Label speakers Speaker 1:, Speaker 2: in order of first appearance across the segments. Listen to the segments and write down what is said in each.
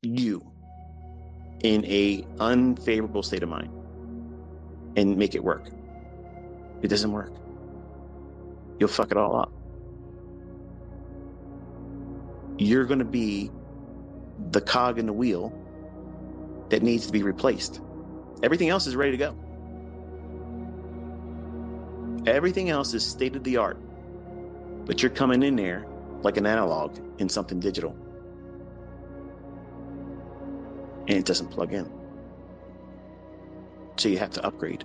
Speaker 1: you in a unfavorable state of mind and make it work. It doesn't work. You'll fuck it all up. You're going to be the cog in the wheel that needs to be replaced. Everything else is ready to go. Everything else is state of the art, but you're coming in there like an analog in something digital, and it doesn't plug in. So you have to upgrade.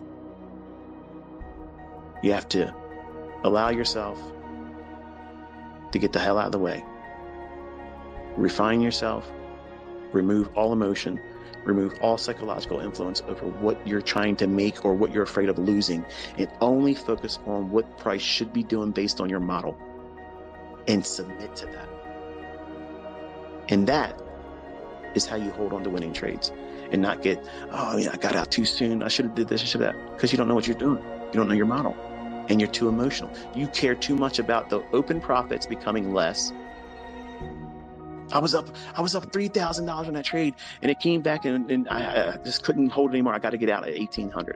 Speaker 1: You have to allow yourself to get the hell out of the way. Refine yourself, remove all emotion, remove all psychological influence over what you're trying to make or what you're afraid of losing, and only focus on what price should be doing based on your model and submit to that. And that is how you hold on to winning trades and not get, oh, yeah, I got out too soon. I should have did this, I should have that. Because you don't know what you're doing. You don't know your model. And you're too emotional. You care too much about the open profits becoming less. I was up $3,000 on that trade, and it came back, and I just couldn't hold it anymore. I got to get out at 1,800,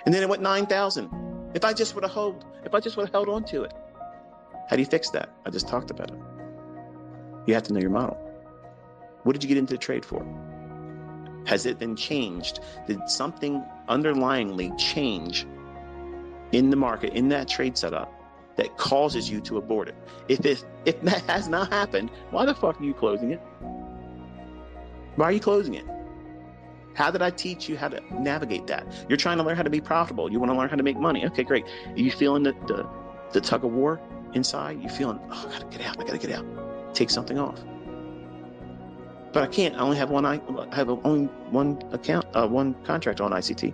Speaker 1: and then it went 9,000. If I just would have held on to it. How do you fix that? I just talked about it. You have to know your model. What did you get into the trade for? Has it been changed? Did something underlyingly change in the market, in that trade setup, that causes you to abort it? If that has not happened, why the fuck are you closing it? Why are you closing it? How did I teach you how to navigate that? You're trying to learn how to be profitable. You want to learn how to make money. Okay, great. Are you feeling the tug of war inside? You feeling, oh, I gotta get out. Take something off. But I can't. I only have only one account, one contract on ICT.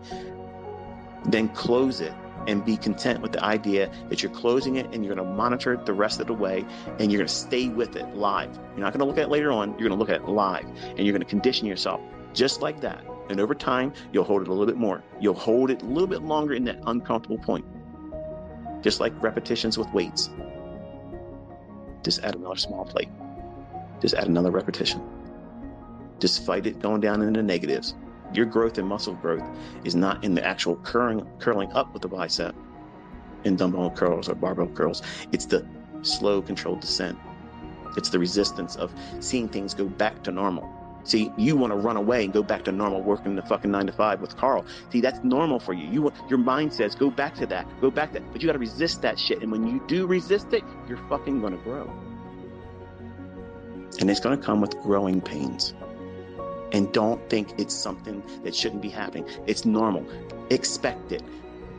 Speaker 1: Then close it and be content with the idea that you're closing it and you're going to monitor it the rest of the way, and you're going to stay with it live. You're not going to look at it later on. You're going to look at it live, and you're going to condition yourself just like that. And over time, you'll hold it a little bit more. You'll hold it a little bit longer in that uncomfortable point. Just like repetitions with weights. Just add another small plate. Just add another repetition. Just fight it going down into negatives. Your growth and muscle growth is not in the actual curling up with the bicep in dumbbell curls or barbell curls. It's the slow, controlled descent. It's the resistance of seeing things go back to normal. See, you want to run away and go back to normal, working the fucking 9 to 5 with Carl. See, that's normal for you. Your mind says, go back to that, but you got to resist that shit. And when you do resist it, you're fucking going to grow. And it's going to come with growing pains. And don't think it's something that shouldn't be happening. It's normal. Expect it.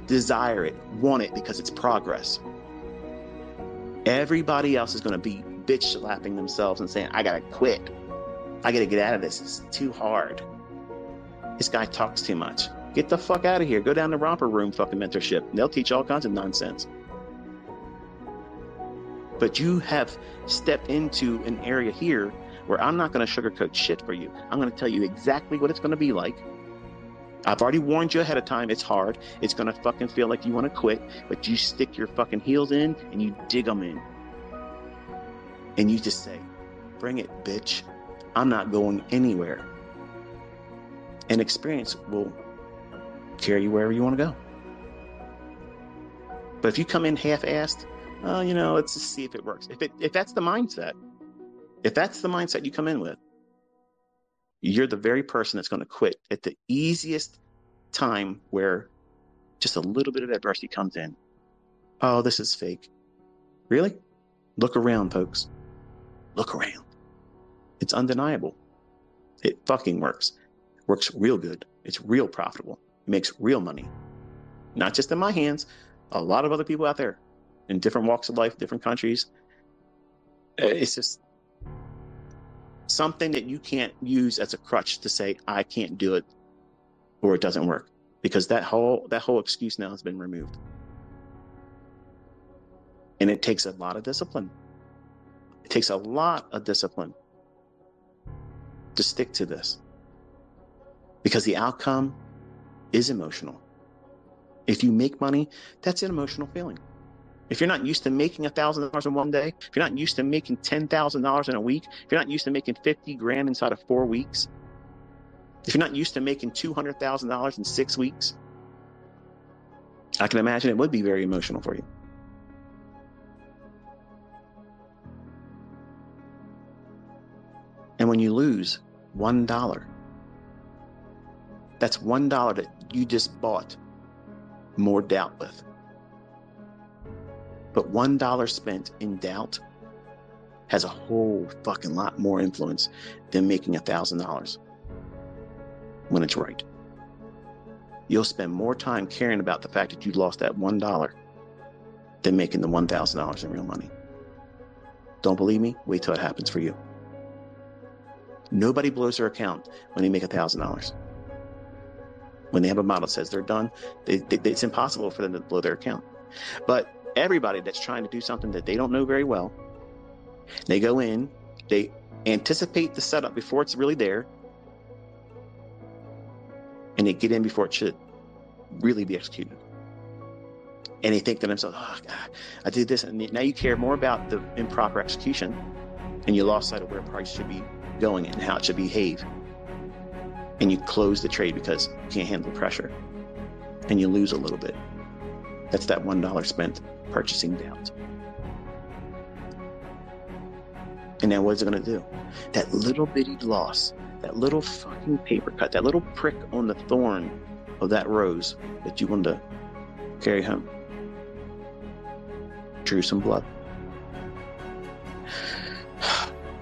Speaker 1: Desire it. Want it, because it's progress. Everybody else is going to be bitch slapping themselves and saying, I got to quit. I got to get out of this. It's too hard. This guy talks too much. Get the fuck out of here. Go down to romper room fucking mentorship. They'll teach all kinds of nonsense. But you have stepped into an area here where I'm not going to sugarcoat shit for you. I'm going to tell you exactly what it's going to be like. I've already warned you ahead of time. It's hard. It's going to fucking feel like you want to quit, but you stick your fucking heels in and you dig them in. And you just say, bring it, bitch. I'm not going anywhere. And experience will carry you wherever you want to go. But if you come in half-assed, let's just see if it works. If that's the mindset, you come in with, you're the very person that's going to quit at the easiest time where just a little bit of adversity comes in. Oh, this is fake. Really? Look around, folks. Look around. It's undeniable. It fucking works. Works real good. It's real profitable. It makes real money. Not just in my hands. A lot of other people out there in different walks of life, different countries. It's just something that you can't use as a crutch to say, I can't do it or it doesn't work, because that whole excuse now has been removed. And it takes a lot of discipline. It takes a lot of discipline to stick to this, because the outcome is emotional. If you make money, that's an emotional feeling. If you're not used to making $1,000 in one day, if you're not used to making $10,000 in a week, if you're not used to making 50 grand inside of 4 weeks, if you're not used to making $200,000 in 6 weeks, I can imagine it would be very emotional for you. And when you lose $1, that's $1 that you just bought more doubt with. But $1 spent in doubt has a whole fucking lot more influence than making $1,000 when it's right. You'll spend more time caring about the fact that you lost that $1 than making the $1,000 in real money. Don't believe me? Wait till it happens for you. Nobody blows their account when they make $1,000. When they have a model that says they're done, it's impossible for them to blow their account. But everybody that's trying to do something that they don't know very well, they go in, they anticipate the setup before it's really there, and they get in before it should really be executed. And they think to themselves, oh God, I did this. And now you care more about the improper execution, and you lost sight of where price should be going and how it should behave. And you close the trade because you can't handle the pressure, and you lose a little bit. That's that $1 spent purchasing doubt. And now what's it going to do? That little bitty loss, that little fucking paper cut, that little prick on the thorn of that rose that you wanted to carry home, drew some blood.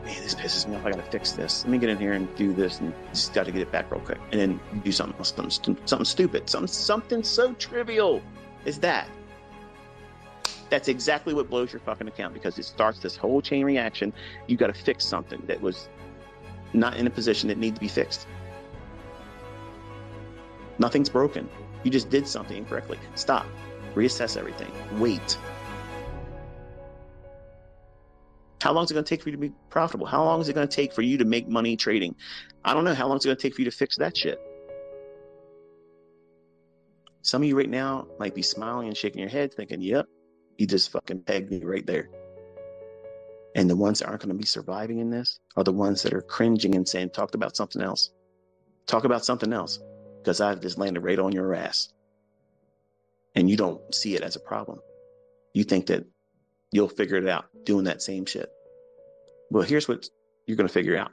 Speaker 1: Man, this pisses me off. I got to fix this. Let me get in here and do this, and just got to get it back real quick, and then do something else, something stupid, something so trivial as that. That's exactly what blows your fucking account, because it starts this whole chain reaction. You got to fix something that was not in a position that needed to be fixed. Nothing's broken. You just did something incorrectly. Stop. Reassess everything. Wait. How long is it going to take for you to be profitable? How long is it going to take for you to make money trading? I don't know. How long is it going to take for you to fix that shit? Some of you right now might be smiling and shaking your head thinking, yep, you just fucking pegged me right there. And the ones that aren't going to be surviving in this are the ones that are cringing and saying, talk about something else. Talk about something else, because I've just landed right on your ass. And you don't see it as a problem. You think that you'll figure it out doing that same shit. Well, here's what you're going to figure out.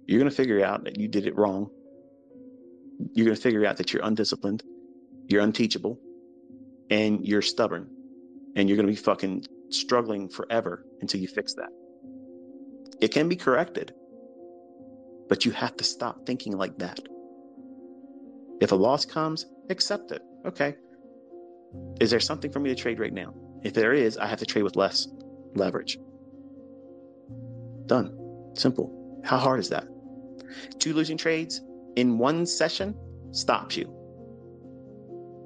Speaker 1: You're going to figure out that you did it wrong. You're going to figure out that you're undisciplined, you're unteachable, and you're stubborn. And you're going to be fucking struggling forever until you fix that. It can be corrected, but you have to stop thinking like that. If a loss comes, accept it. Okay. Is there something for me to trade right now? If there is, I have to trade with less leverage. Done. Simple. How hard is that? 2 losing trades in one session stops you.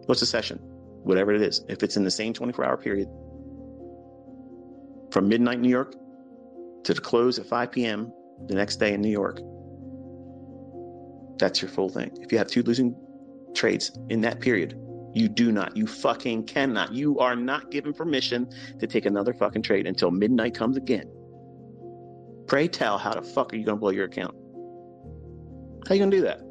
Speaker 1: What's a session? Whatever it is. If it's in the same 24-hour period, from midnight New York to the close at 5 p.m. the next day in New York, that's your full thing. If you have 2 losing trades in that period, you fucking cannot. You are not given permission to take another fucking trade until midnight comes again. Pray tell, how the fuck are you going to blow your account? How are you going to do that?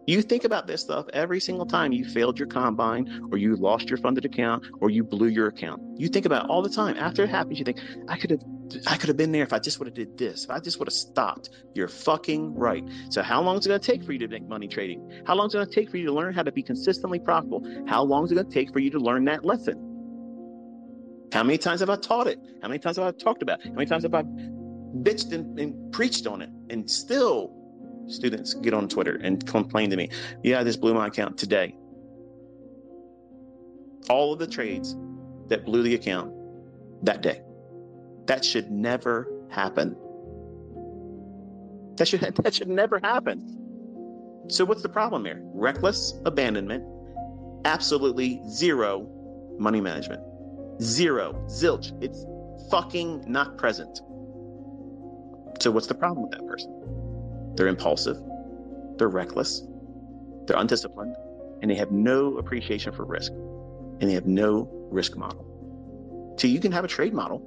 Speaker 1: You think about this stuff every single time you failed your combine, or you lost your funded account, or you blew your account. You think about it all the time. After it happens, you think, I could have been there if I just would have did this. If I just would have stopped. You're fucking right. So how long is it going to take for you to make money trading? How long is it going to take for you to learn how to be consistently profitable? How long is it going to take for you to learn that lesson? How many times have I taught it? How many times have I talked about it? How many times have I bitched and preached on it? And still, students get on Twitter and complain to me, yeah, I just blew my account today. All of the trades that blew the account that day. That should never happen. That should never happen. So what's the problem here? Reckless abandonment, absolutely zero money management. Zero, zilch. It's fucking not present. So what's the problem with that person? They're impulsive, they're reckless, they're undisciplined, and they have no appreciation for risk. and they have no risk model. So you can have a trade model,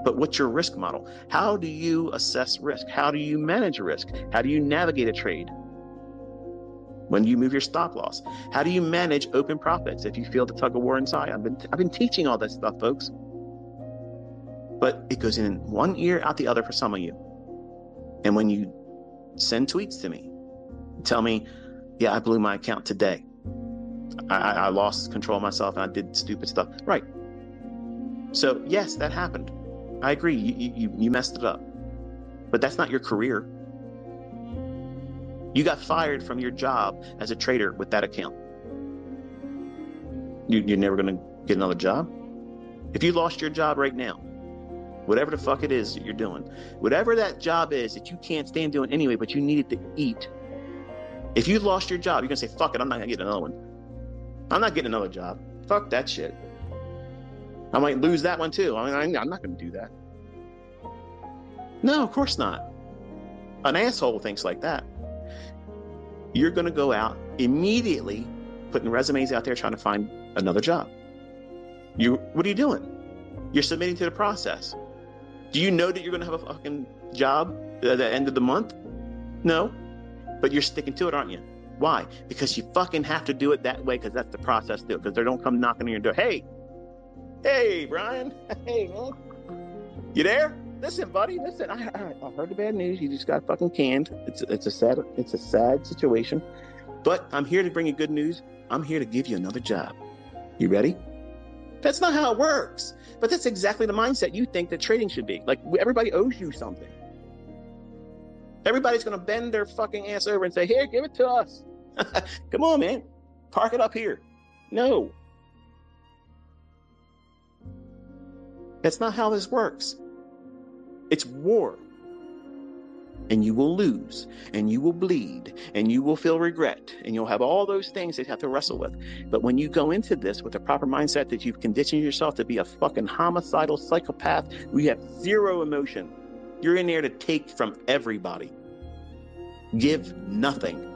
Speaker 1: but what's your risk model? How do you assess risk? How do you manage risk? How do you navigate a trade? When you move your stop loss, how do you manage open profits if you feel the tug of war inside? I've been teaching all this stuff, folks. But it goes in one ear, out the other for some of you. And when you send tweets to me, tell me, yeah, I blew my account today. I lost control of myself and I did stupid stuff. Right. So yes, that happened. I agree. You messed it up. But that's not your career. You got fired from your job as a trader with that account. You're never going to get another job. If you lost your job right now, whatever the fuck it is that you're doing, whatever that job is that you can't stand doing anyway, but you needed to eat. If you lost your job, you're going to say, fuck it, I'm not going to get another one. I'm not getting another job. Fuck that shit. I might lose that one too. I'm not going to do that. No, of course not. An asshole thinks like that. You're going to go out immediately putting resumes out there trying to find another job. What are you doing? You're submitting to the process. Do you know that you're going to have a fucking job at the end of the month? No, but you're sticking to it, aren't you? Why? Because you fucking have to do it that way, because that's the process to do it, because they don't come knocking on your door. Hey, Brian. Hey, man. You there? Listen, buddy. Listen, I heard the bad news. You just got fucking canned. It's a sad situation, but I'm here to bring you good news. I'm here to give you another job. You ready? That's not how it works. But that's exactly the mindset you think that trading should be. Like, everybody owes you something. Everybody's going to bend their fucking ass over and say, here, give it to us. Come on, man. Park it up here. No. That's not how this works. It's war. And you will lose, and you will bleed, and you will feel regret, and you'll have all those things that you have to wrestle with. But when you go into this with the proper mindset that you've conditioned yourself to be a fucking homicidal psychopath, we have zero emotion. You're in there to take from everybody. Give nothing.